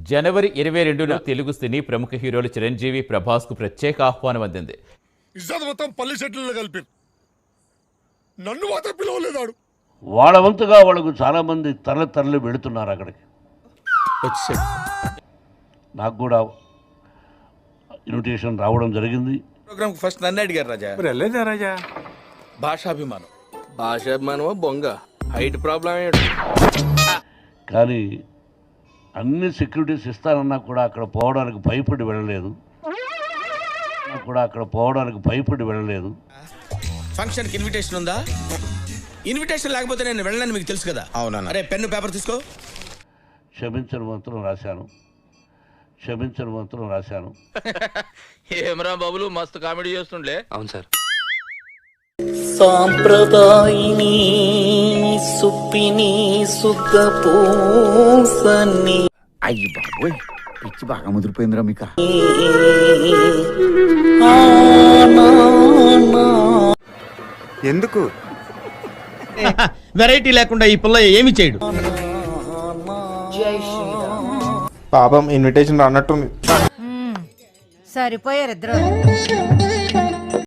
జనవరి 22న తెలుగు సినీ ప్రముఖ హీరోలు చిరంజీవి, ప్రభాస్ కు ప్రత్యేక ఆహ్వానం అందింది. ఇజ్జత్ మొత్తం పల్లి సెటిల్ కలిపి నన్ను మాత్రం పిలవలేదాడు. వాళ్ళ వంతుగా వాళ్ళకు చాలా మంది తరలి వెళుతున్నారు అక్కడికి. నాకు కూడా ఇన్విటేషన్ రావడం జరిగింది. ప్రోగ్రామ్ ఫస్ట్ నన్ను అడిగారు రాజా. వెళ్ళలేదా రాజా? భాషాభిమానమా బొంగ, హైట్ ప్రాబ్లం కానీ అన్ని సెక్యూరిటీస్ ఇస్తానన్నా కూడా అక్కడ పోవడానికి భయపడి వెళ్ళలేదు. ఫంక్షన్కి ఇన్విటేషన్ ఉందా? ఇన్విటేషన్ లేకపోతే నేను వెళ్ళనని మీకు తెలుసు కదా. అవునా? అరే పెన్ను పేపర్ తీసుకో. క్షమించని మంత్రం రాశాను. ఏమరా బాబులు మస్తు కామెడీ చేస్తుండే. అవును సార్. సాంప్రదాయిని సుప్పిని శుద్ధ పూసని. అయ్యి బాబోయ్, పిచ్చి బాగా ముదిరిపోయిందిరా మీకు. ఎందుకు వెరైటీ లేకుండా ఈ పిల్ల ఏమి చేయడు. పాపం ఇన్విటేషన్ అన్నట్టుంది. సరిపోయారు ఇద్దరు.